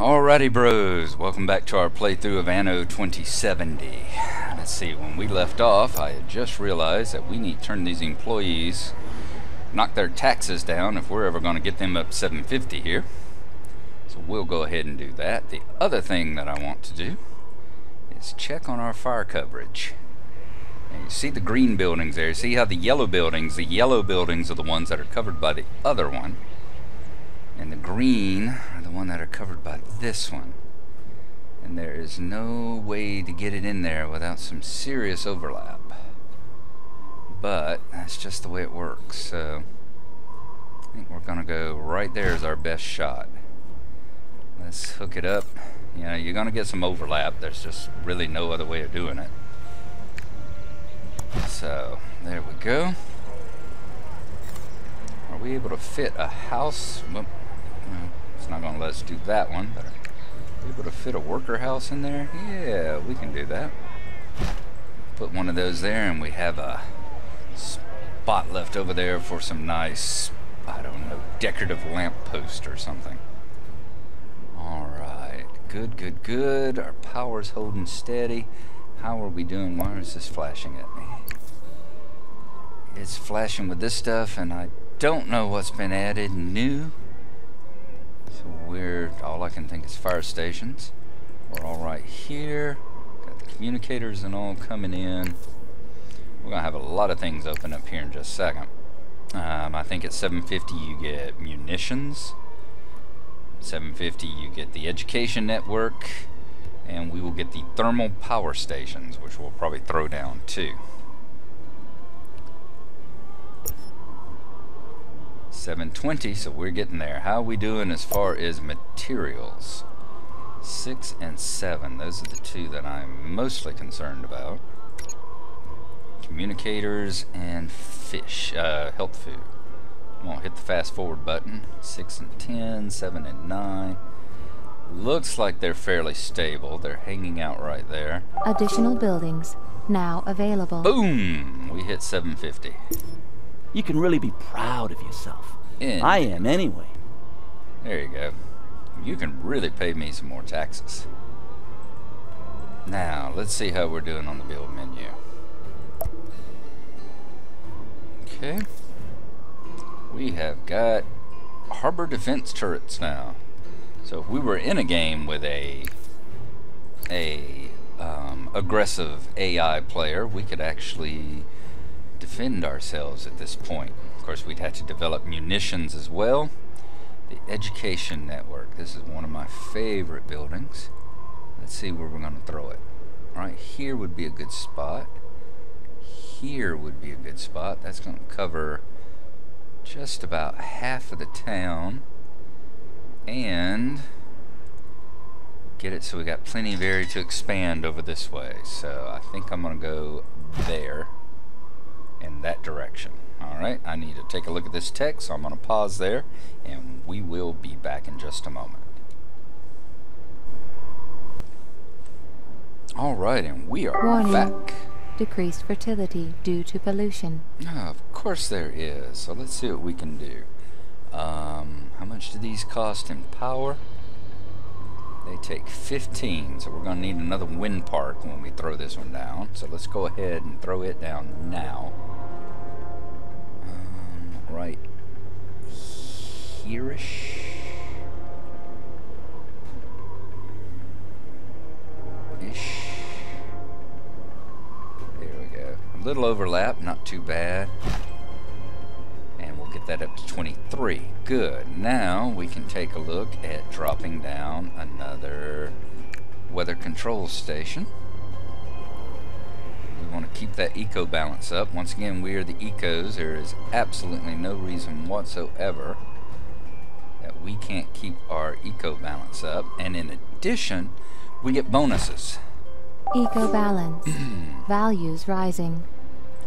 Alrighty bros, welcome back to our playthrough of ANNO 2070. Let's see, when we left off, I had just realized that we need to turn these employees, knock their taxes down if we're ever going to get them up 750 here. So we'll go ahead and do that. The other thing that I want to do is check on our fire coverage. And you see the green buildings there, see how the yellow buildings are the ones that are covered by the other one. And the green are the one that are covered by this one. And there is no way to get it in there without some serious overlap. But that's just the way it works. So I think we're gonna go right there as our best shot. Let's hook it up. You know, you're gonna get some overlap. There's just really no other way of doing it. So there we go. Are we able to fit a house? Well, it's not going to let us do that one, but are we able to fit a worker house in there? Yeah, we can do that. Put one of those there, and we have a spot left over there for some nice, I don't know, decorative lamp post or something. Alright, good, good, good. Our power's holding steady. How are we doing? Why is this flashing at me? It's flashing with this stuff, and I don't know what's been added new. So all I can think is fire stations. We're all right here. Got the communicators and all coming in. We're gonna have a lot of things open up here in just a second. I think at 750 you get munitions. 750 you get the education network, and we will get the thermal power stations, which we'll probably throw down too. 720, so we're getting there. How are we doing as far as materials? 6 and 7, those are the two that I'm mostly concerned about. Communicators and fish, health food. I'm gonna hit the fast forward button. 6 and 10, 7 and 9. Looks like they're fairly stable. They're hanging out right there. Additional buildings now available. Boom! We hit 750. You can really be proud of yourself. I am anyway. There you go. You can really pay me some more taxes. Now, let's see how we're doing on the build menu. Okay. We have got harbor defense turrets now. So if we were in a game with a aggressive AI player, we could actually defend ourselves at this point. Of course, we'd have to develop munitions as well. The education network. This is one of my favorite buildings. Let's see where we're going to throw it. Right here would be a good spot. Here would be a good spot. That's going to cover just about half of the town and get it so we got plenty of area to expand over this way. So I think I'm going to go there in that direction. Alright, I need to take a look at this text, so I'm going to pause there, and we will be back in just a moment. Alright, and we are Warning. back. Decreased fertility due to pollution. Oh, of course there is, so let's see what we can do. How much do these cost in power? They take 15, so we're going to need another wind park when we throw this one down. So let's go ahead and throw it down now. Right here-ish. There we go. A little overlap, not too bad. And we'll get that up to 23. Good. Now we can take a look at dropping down another weather control station. We want to keep that eco balance up. Once again, we are the ecos. There is absolutely no reason whatsoever that we can't keep our eco balance up. And in addition, we get bonuses. Eco balance. Values rising.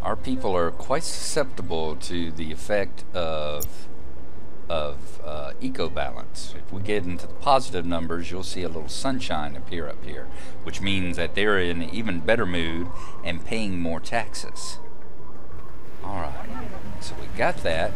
Our people are quite susceptible to the effect of eco balance. If we get into the positive numbers, you'll see a little sunshine appear up here, which means that they're in an even better mood and paying more taxes. Alright, so we got that.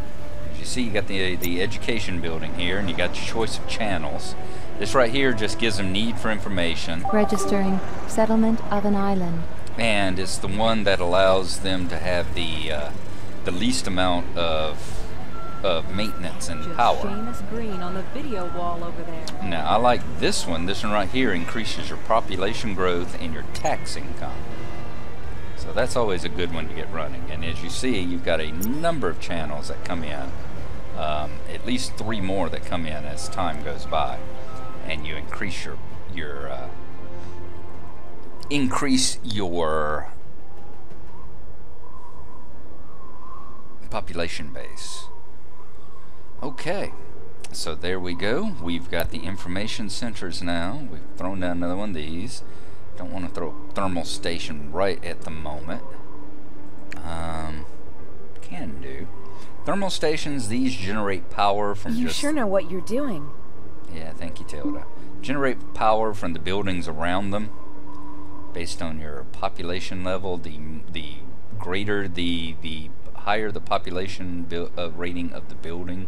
As you see, you got the education building here, and you got your choice of channels. This right here just gives them need for information. Registering settlement of an island. And it's the one that allows them to have the least amount of maintenance and power. Seamus Green on the video wall over there. Now I like this one. This one right here increases your population growth and your tax income. So that's always a good one to get running. And as you see, you've got a number of channels that come in. At least 3 more that come in as time goes by, and you increase your population base. Okay, so there we go. We've got the information centers now. We've thrown down another one of these. Don't want to throw a thermal station right at the moment. Can do. Thermal stations, these generate power from You sure know what you're doing. Yeah, thank you, Tilda. Generate power from the buildings around them based on your population level. The greater the higher the population rating of the building,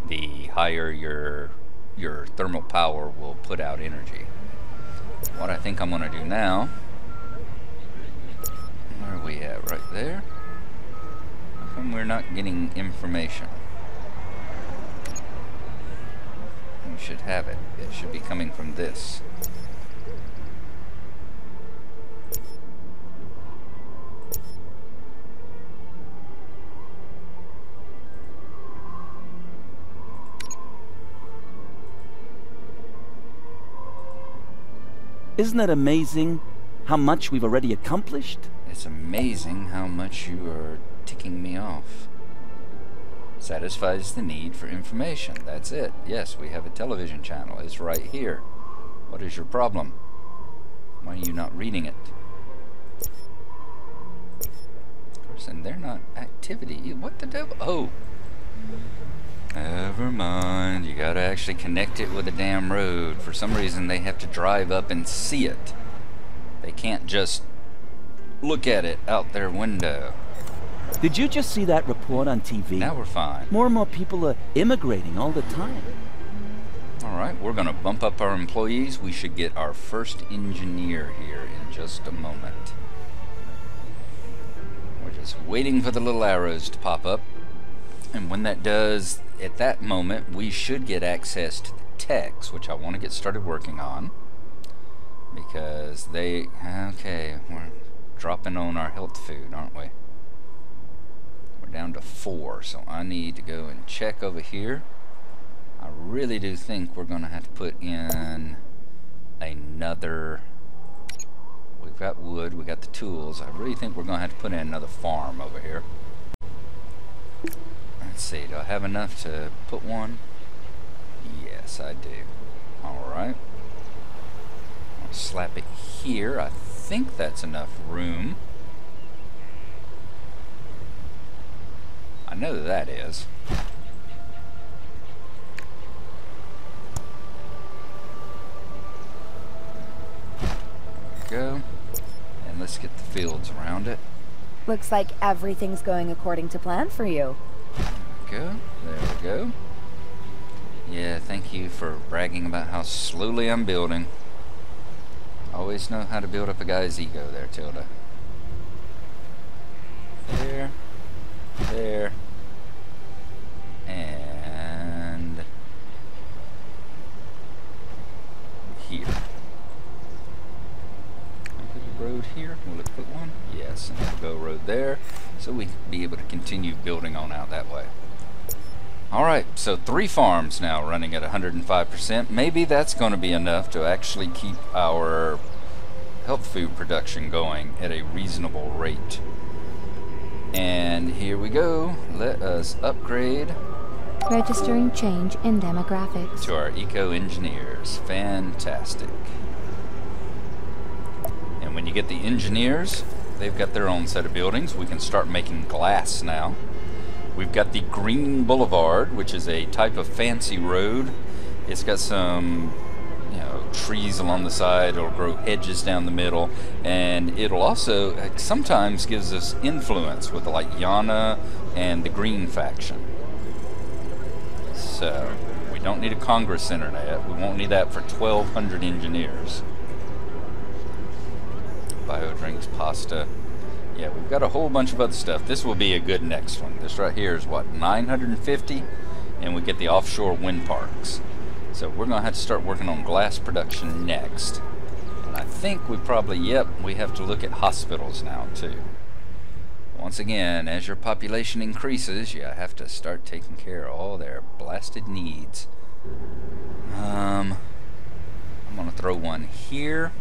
the higher your thermal power will put out energy. What I think I'm going to do now, where are we at? Right there. How come we're not getting information? We should have it. It should be coming from this. Isn't it amazing how much we've already accomplished? It's amazing how much you are ticking me off. Satisfies the need for information. That's it. Yes, we have a television channel. It's right here. What is your problem? Why are you not reading it? Of course, and they're not activity. What the devil? Oh. Never mind. You gotta actually connect it with a damn road. For some reason, they have to drive up and see it. They can't just look at it out their window. Did you just see that report on TV? Now we're fine. More and more people are immigrating all the time. Alright, we're going to bump up our employees. We should get our first engineer here in just a moment. We're just waiting for the little arrows to pop up. And when that does, at that moment, we should get access to the techs, which I want to get started working on. Because they... Okay, we're dropping on our health food, aren't we? We're down to 4, so I need to go and check over here. I really do think we're going to have to put in another... We've got wood, we got the tools. I really think we're going to have to put in another farm over here. Let's see, do I have enough to put one? Yes, I do. Alright. I'll slap it here. I think that's enough room. I know that is. There we go. And let's get the fields around it. Looks like everything's going according to plan for you. There we go. Yeah, thank you for bragging about how slowly I'm building. Always know how to build up a guy's ego there, Tilda. There. There. And here. Put a road here. Will it put one? Yes, and it'll go a road there, so we can be able to continue building on out that way. Alright, so 3 farms now running at 105%. Maybe that's going to be enough to actually keep our health food production going at a reasonable rate. And here we go. Let us upgrade Registering change in demographics. to our eco-engineers. Fantastic. And when you get the engineers, they've got their own set of buildings. We can start making glass now. We've got the Green Boulevard, which is a type of fancy road. It's got some, trees along the side. It'll grow hedges down the middle, and it'll also sometimes gives us influence with like Yana and the Green faction. So when don't need a Congress internet. We won't need that for 1,200 engineers. Bio drinks, pasta. Yeah, we've got a whole bunch of other stuff. This will be a good next one. This right here is what, 950? And we get the offshore wind parks. So we're going to have to start working on glass production next. And I think we probably, yep, we have to look at hospitals now too. Once again, as your population increases, you have to start taking care of all their blasted needs. I'm going to throw one here.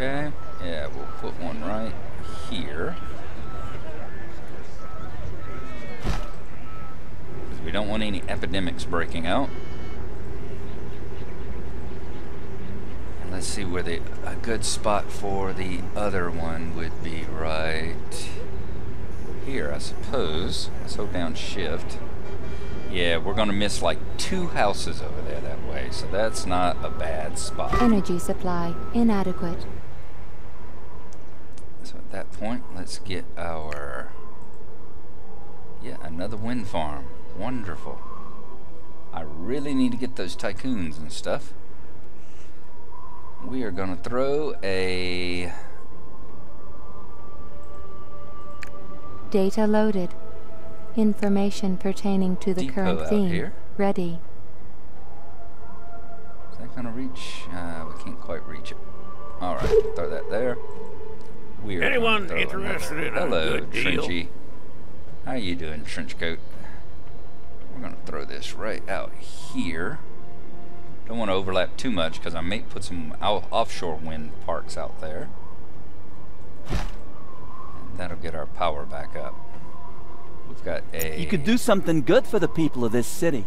Okay, yeah, we'll put one right here. Because we don't want any epidemics breaking out. And let's see where a good spot for the other one would be right here, I suppose. Let's hold down shift. Yeah, we're going to miss like 2 houses over there that way, so that's not a bad spot. Energy supply inadequate. So at that point, let's get our, yeah, another wind farm. Wonderful. I really need to get those tycoons and stuff. We are going to throw a... Data loaded. Information pertaining to the depot current out theme. here. Ready. Is that going to reach? We can't quite reach it. Alright, throw that there. We're Anyone interested in a good deal? Trenchy. How you doing, Trenchcoat? We're going to throw this right out here. Don't want to overlap too much because I may put some offshore wind parks out there. And that'll get our power back up. We've got a... You could do something good for the people of this city.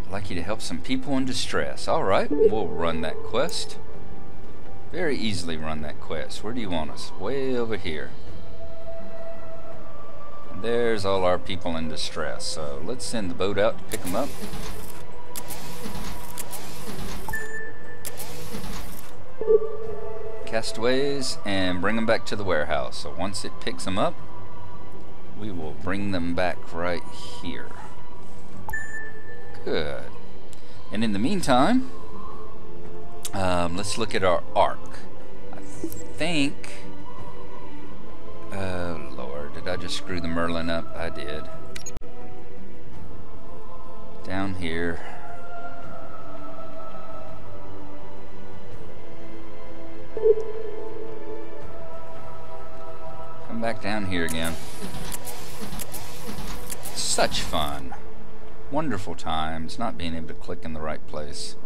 I'd like you to help some people in distress. Alright, we'll run that quest. Very easily run that quest. Where do you want us? Way over here. And there's all our people in distress. So let's send the boat out to pick them up. Castaways, and bring them back to the warehouse. So once it picks them up, we will bring them back right here. Good. And in the meantime, let's look at our arc. I think... Oh, Lord. Did I just screw the Merlin up? I did. Down here. Come back down here again. Such fun. Wonderful times not being able to click in the right place.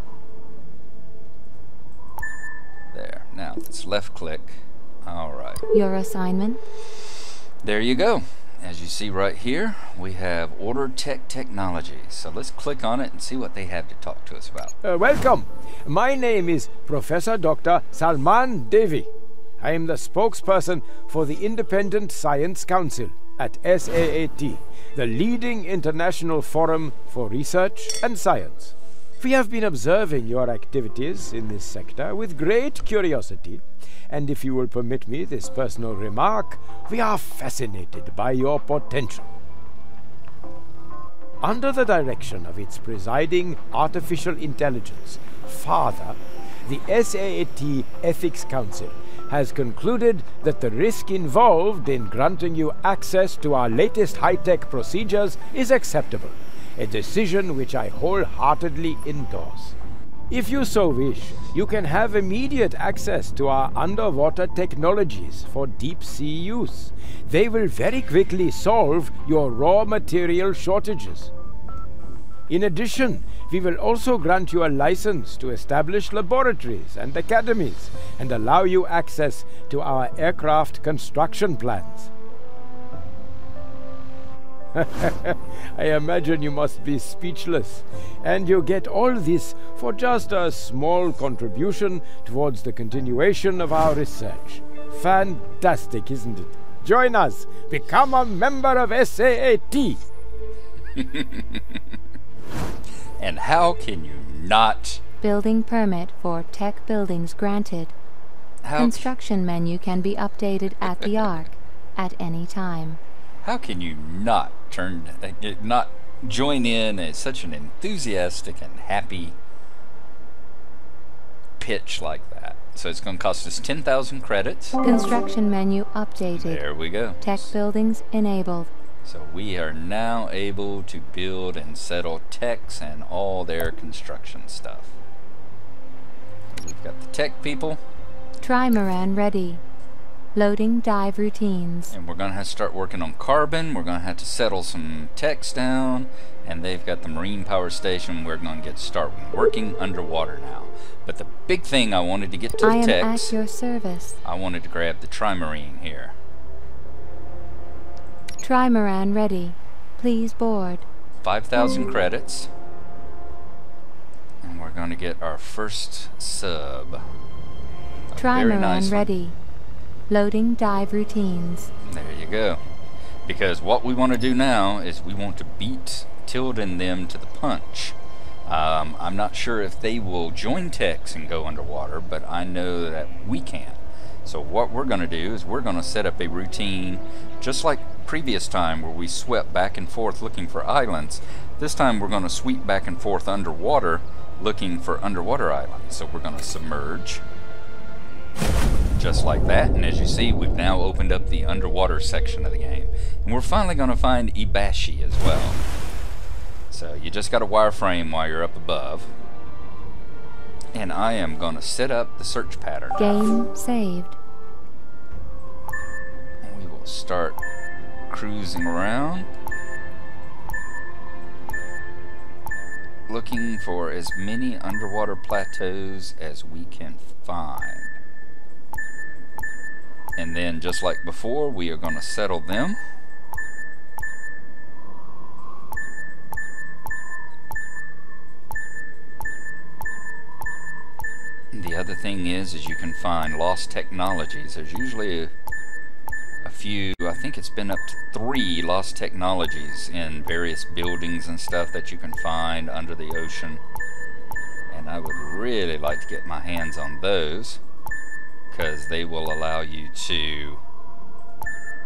There. Now let's left click. Alright. Your assignment? There you go. As you see right here, we have Order Tech Technologies. So let's click on it and see what they have to talk to us about. Welcome. My name is Professor Dr. Salman Devi. I am the spokesperson for the Independent Science Council at SAAT, the leading international forum for research and science. We have been observing your activities in this sector with great curiosity, and if you will permit me this personal remark, we are fascinated by your potential. Under the direction of its presiding artificial intelligence, Father, the SAAT Ethics Council has concluded that the risk involved in granting you access to our latest high-tech procedures is acceptable, a decision which I wholeheartedly endorse. If you so wish, you can have immediate access to our underwater technologies for deep-sea use. They will very quickly solve your raw material shortages. In addition, we will also grant you a license to establish laboratories and academies and allow you access to our aircraft construction plans. I imagine you must be speechless, and you get all this for just a small contribution towards the continuation of our research. Fantastic, isn't it? Join us. Become a member of SAAT. And how can you not? Building permit for tech buildings granted. Construction menu can be updated at the ARC at any time. How can you not join in at such an enthusiastic and happy pitch like that? So it's going to cost us 10,000 credits. Construction menu updated. There we go. Tech buildings enabled. So we are now able to build and settle techs and all their construction stuff. We've got the tech people. Trimaran ready. Loading dive routines. And we're going to have to start working on carbon. We're going to have to settle some techs down. And they've got the marine power station. We're going to get started working underwater now. But the big thing I wanted to get to the techs. I am at your service. I wanted to grab the trimarine here. Trimaran ready. Please board. 5,000 credits. And we're going to get our first sub. Trimaran ready. Loading dive routines. There you go. Because what we want to do now is we want to beat Tilda and them to the punch. I'm not sure if they will join techs and go underwater, but I know that we can. So what we're going to do is we're going to set up a routine just like previous time where we swept back and forth looking for islands. This time we're going to sweep back and forth underwater looking for underwater islands. So we're going to submerge just like that, and as you see, we've now opened up the underwater section of the game. And we're finally going to find Ebashi as well. So you just got a wireframe while you're up above. And I am going to set up the search pattern. Game saved. And we will start cruising around, looking for as many underwater plateaus as we can find. And then, just like before, we are going to settle them. The other thing is you can find lost technologies. There's usually a few, I think it's been up to 3 lost technologies in various buildings and stuff that you can find under the ocean. And I would really like to get my hands on those, because they will allow you to...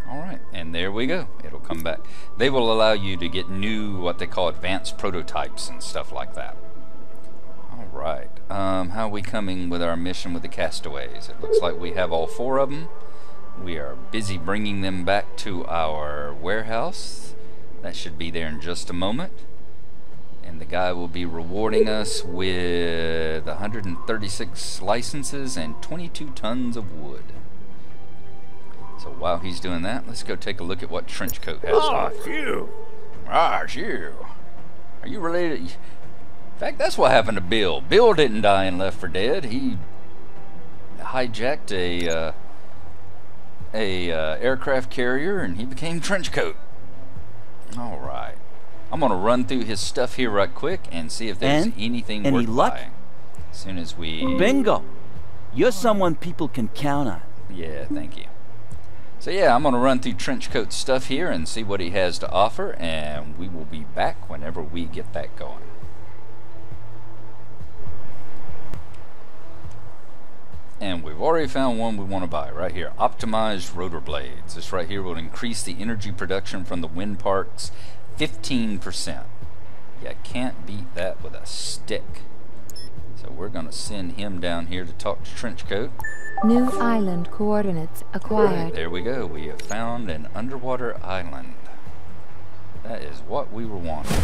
Alright, and there we go. It'll come back. They will allow you to get new, what they call advanced prototypes and stuff like that. Alright, how are we coming with our mission with the castaways? It looks like we have all 4 of them. We are busy bringing them back to our warehouse. That should be there in just a moment. And the guy will be rewarding us with 136 licenses and 22 tons of wood. So while he's doing that, let's go take a look at what Trenchcoat has to offer. Phew. Ah, phew. Are you related? In fact, that's what happened to Bill. Bill didn't die and left for dead. He hijacked a aircraft carrier and he became Trenchcoat. All right. I'm going to run through his stuff here right quick and see if there's anything worth buying. As soon as we... Bingo! You're someone people can count on. Yeah, thank you. So yeah, I'm going to run through Trenchcoat's stuff here and see what he has to offer, and we will be back whenever we get that going. And we've already found one we want to buy right here. Optimized rotor blades. This right here will increase the energy production from the wind parks 15%. You can't beat that with a stick. So we're going to send him down here to talk to Trenchcoat. New island coordinates acquired. Right, there we go. We have found an underwater island. That is what we were wanting.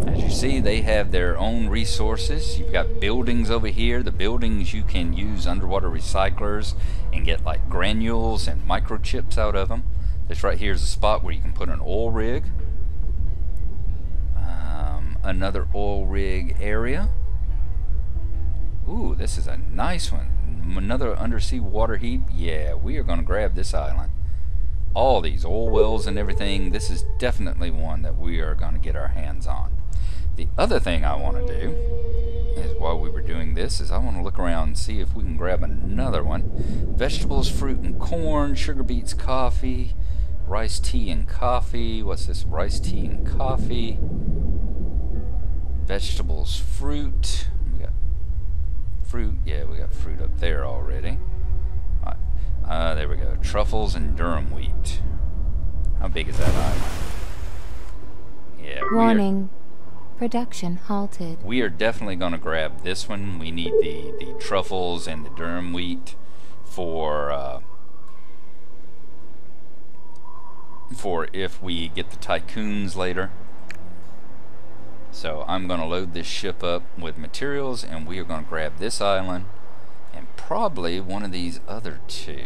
As you see, they have their own resources. You've got buildings over here. The buildings you can use underwater recyclers and get like granules and microchips out of them. This right here is a spot where you can put an oil rig. Another oil rig area. Ooh, this is a nice one. Another undersea water heap. Yeah, we are going to grab this island. All these oil wells and everything. This is definitely one that we are going to get our hands on. The other thing I want to do is, while we were doing this, is I want to look around and see if we can grab another one. Vegetables, fruit and corn, sugar beets, coffee, rice, tea and coffee. What's this? Rice, tea and coffee. Vegetables, fruit. We got fruit. Yeah, we got fruit up there already. All right. There we go. Truffles and durum wheat. big is that island? Yeah. Warning. Production halted. We are definitely going to grab this one. We need the truffles and the durum wheat for if we get the tycoons later. So I'm going to load this ship up with materials, and we are going to grab this island and probably one of these other two.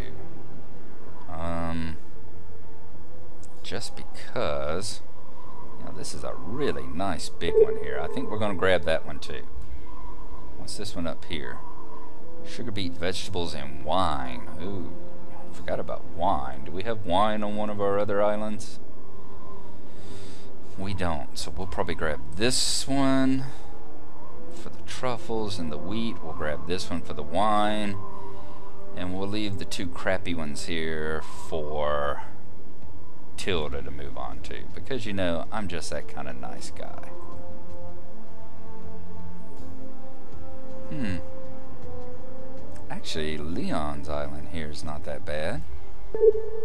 Just because, you know, this is a really nice big one here. I think we're going to grab that one too. What's this one up here? Sugar beet, vegetables, and wine. Ooh, forgot about wine. Do we have wine on one of our other islands? We don't, so we'll probably grab this one for the truffles and the wheat. We'll grab this one for the wine, and we'll leave the two crappy ones here for Tilda to move on to, because, you know, I'm just that kind of nice guy. Actually, Leon's island here is not that bad.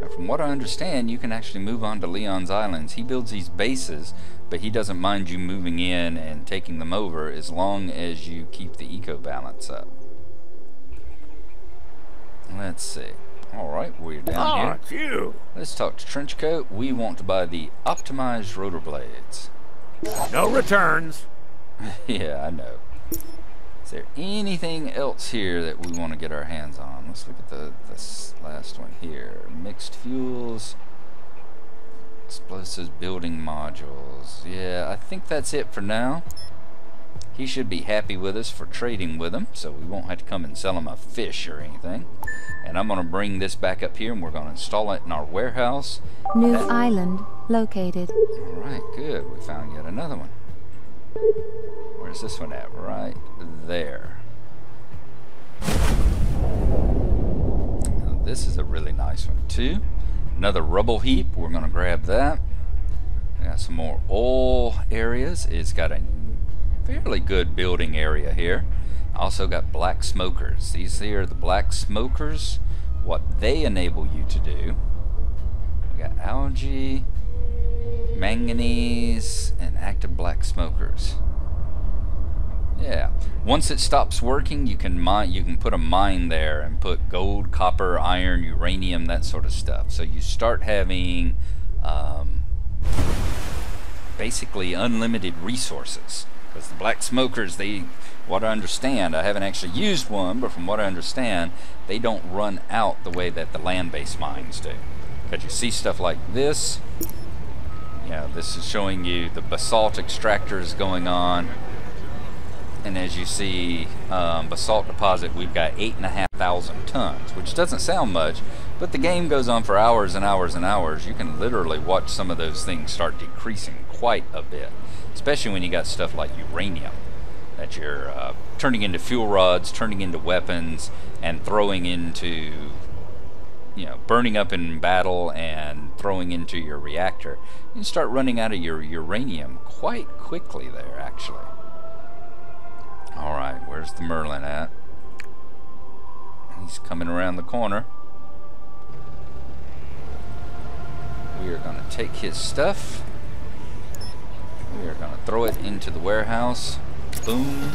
Now, from what I understand, you can actually move on to Leon's islands. He builds these bases, but he doesn't mind you moving in and taking them over as long as you keep the eco balance up. Let's see. Alright, we're down here. It's you. Let's talk to Trenchcoat. We want to buy the optimized rotor blades. No returns. Yeah, I know. Is there anything else here that we want to get our hands on? Let's look at this last one here. Mixed fuels, explosives, building modules. Yeah, I think that's it for now. He should be happy with us for trading with him, so we won't have to come and sell him a fish or anything. And I'm going to bring this back up here, and we're going to install it in our warehouse. New island located. Alright, good. We found yet another one. Where's this one at? Right there. Now, this is a really nice one too. Another rubble heap. We're going to grab that. We got some more oil areas. It's got a fairly good building area here. Also got black smokers. These here are the black smokers. What they enable you to do. We got algae, manganese, and active black smokers. Yeah. Once it stops working, you can mine. You can put a mine there and put gold, copper, iron, uranium, that sort of stuff. So you start having basically unlimited resources. Because the black smokers, what I understand, I haven't actually used one, but from what I understand, they don't run out the way that the land-based mines do. Because you see stuff like this. Yeah, this is showing you the basalt extractors going on. And as you see, basalt deposit, we've got 8,500 tons, which doesn't sound much, but the game goes on for hours and hours and hours. You can literally watch some of those things start decreasing quite a bit, especially when you got stuff like uranium that you're turning into fuel rods, turning into weapons, and throwing into, you know, burning up in battle and throwing into your reactor. You start running out of your uranium quite quickly there, actually. Alright, where's the Merlin at? He's coming around the corner. We are going to take his stuff. We are going to throw it into the warehouse. Boom.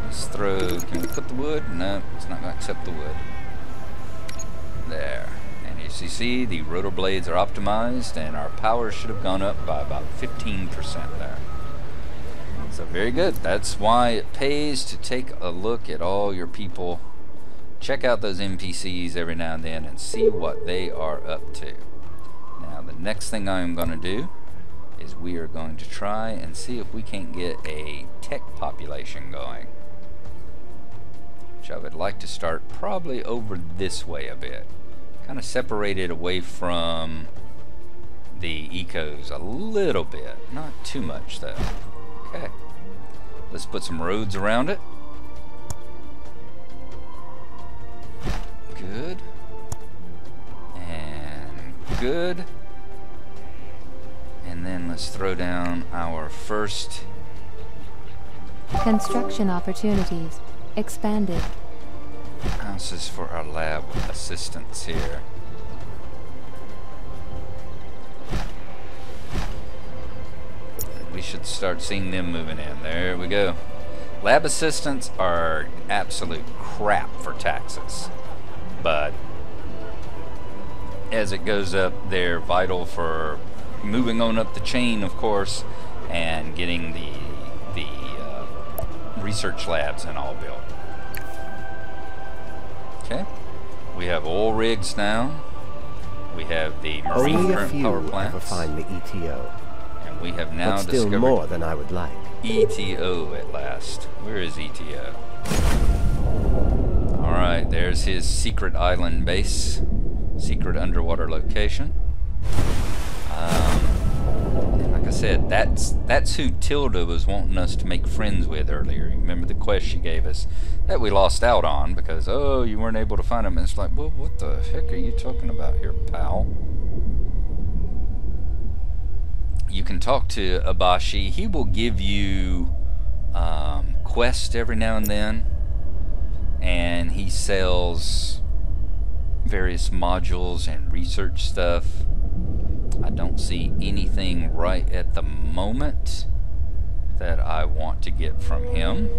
Let's throw... Can we put the wood? No, it's not going to accept the wood. There. And as you see, the rotor blades are optimized, and our power should have gone up by about 15% there. So very good. That's why it pays to take a look at all your people. Check out those NPCs every now and then and see what they are up to. Now the next thing I'm going to do is we are going to try and see if we can't get a tech population going. Which I would like to start probably over this way a bit. Kind of separated away from the ecos a little bit. Not too much though. Okay. Let's put some roads around it. Good. And good. And then let's throw down our first... Construction opportunities expanded. houses for our lab assistants here. should start seeing them moving in. There we go. Lab assistants are absolute crap for taxes, but as it goes up, they're vital for moving on up the chain, of course, and getting the research labs and all built. Okay, we have oil rigs now. We have the marine current power plants. Ever find the ETO. And we have now but still discovered more than I would like. ETO at last. Where is ETO? Alright, there's his secret island base. Secret underwater location. And like I said, that's who Tilda was wanting us to make friends with earlier. You remember the quest she gave us that we lost out on because, oh, you weren't able to find him. And it's like, well, what the heck are you talking about here, pal? You can talk to Ebashi. He will give you quests every now and then, and he sells various modules and research stuff. I don't see anything right at the moment that I want to get from him.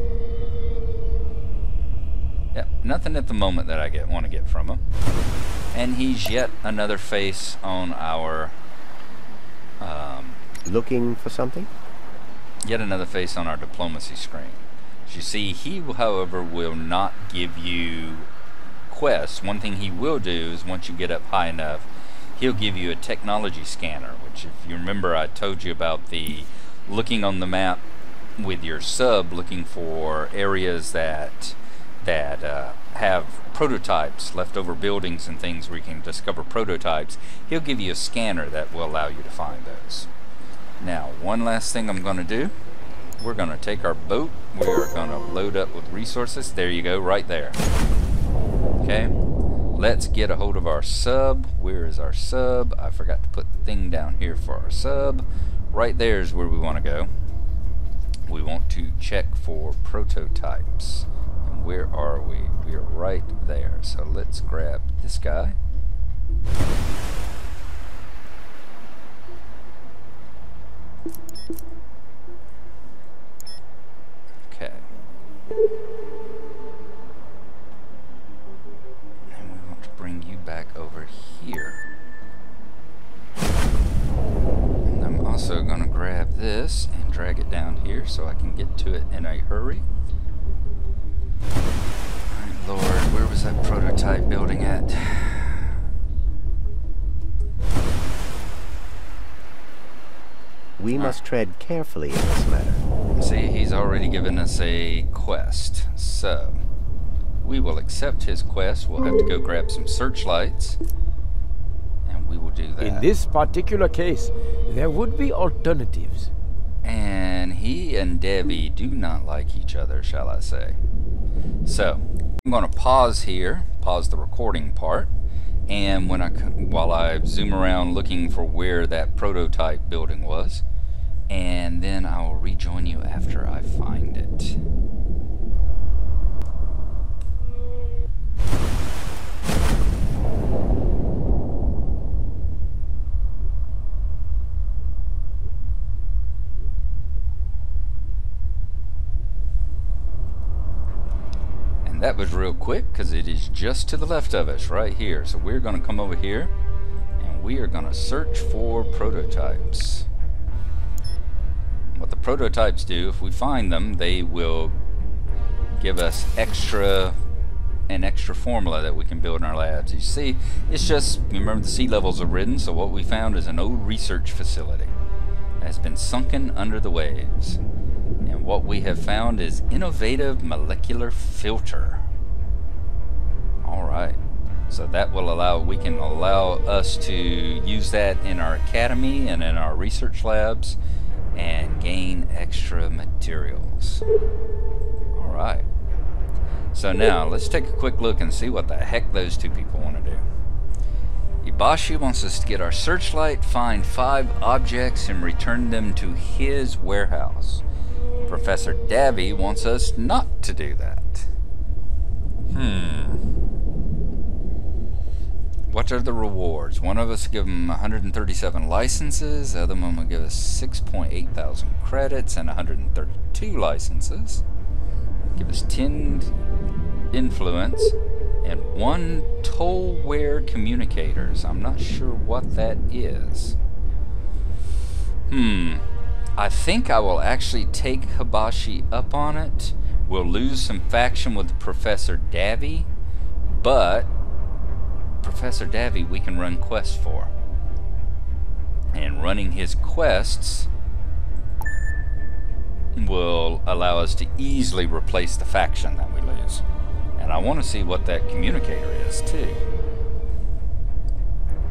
Yep, nothing at the moment that I want to get from him. And he's yet another face on our looking for something? Yet another face on our diplomacy screen. As you see, he, however, will not give you quests. One thing he will do is once you get up high enough, he'll give you a technology scanner, which, if you remember, I told you about the looking on the map with your sub, looking for areas that have prototypes, leftover buildings and things where you can discover prototypes. He'll give you a scanner that will allow you to find those. Now, one last thing I'm going to do. We're going to take our boat. We are going to load up with resources. There you go, right there. Okay. Let's get a hold of our sub. Where is our sub? I forgot to put the thing down here for our sub. Right there is where we want to go. We want to check for prototypes. And where are we? We are right there. So let's grab this guy. Okay. And we want to bring you back over here. And I'm also going to grab this and drag it down here so I can get to it in a hurry. Alright, Lord, where was that prototype building at? We must tread carefully in this matter. See, he's already given us a quest, so we will accept his quest. We'll have to go grab some searchlights, and we will do that. In this particular case, there would be alternatives. And he and Debbie do not like each other, shall I say. So, I'm going to pause here, pause the recording part, and while I zoom around looking for where that prototype building was, and then I will rejoin you after I find it. And that was real quick because it is just to the left of us right here. So we're going to come over here and we are going to search for prototypes. What the prototypes do, if we find them, they will give us an extra formula that we can build in our labs. You see, it's just, remember the sea levels are risen, so what we found is an old research facility that has been sunken under the waves. And what we have found is innovative molecular filter. Alright, so that will allow us to use that in our academy and in our research labs and gain extra materials. Alright. So now, let's take a quick look and see what the heck those two people want to do. Ebashi wants us to get our searchlight, find 5 objects, and return them to his warehouse. Professor Devi wants us not to do that. What are the rewards? One of us give them 137 licenses. The other one will give us 6.8 thousand credits and 132 licenses. Give us 10 influence and 1 tollware communicators. I'm not sure what that is. I think I will actually take Ebashi up on it. We'll lose some faction with Professor Devi, but Professor Devi we can run quests for. And running his quests will allow us to easily replace the faction that we lose. And I want to see what that communicator is too.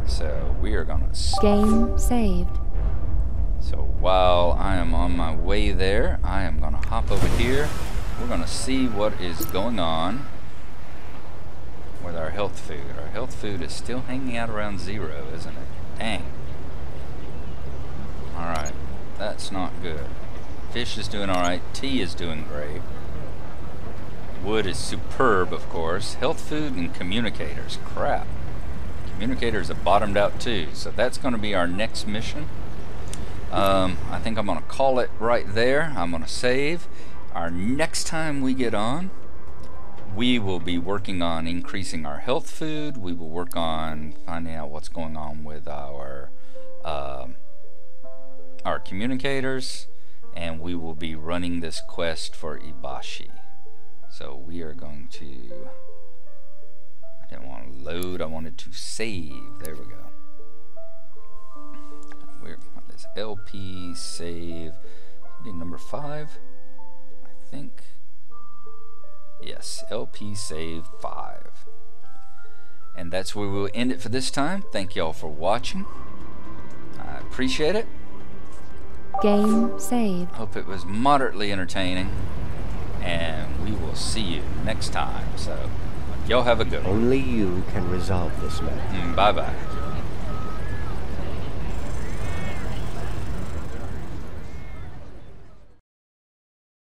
So we are gonna Game saved. So while I am on my way there, I am gonna hop over here. We're gonna see what is going on with our health food. Our health food is still hanging out around 0, isn't it? Dang. Alright, that's not good. Fish is doing alright. Tea is doing great. Wood is superb, of course. Health food and communicators. Crap. Communicators have bottomed out too. So that's going to be our next mission. I think I'm going to call it right there. I'm going to save. Our next time we get on, we will be working on increasing our health food. We will work on finding out what's going on with our communicators. And we will be running this quest for Ebashi. So we are going to... I didn't want to load, I wanted to save. There we go. We're on this LP save. Number 5, I think. Yes, LP save 5. And that's where we'll end it for this time. Thank y'all for watching. I appreciate it. Game saved. Hope it was moderately entertaining. And we will see you next time. So, y'all have a good one. Only you can resolve this matter. Bye-bye.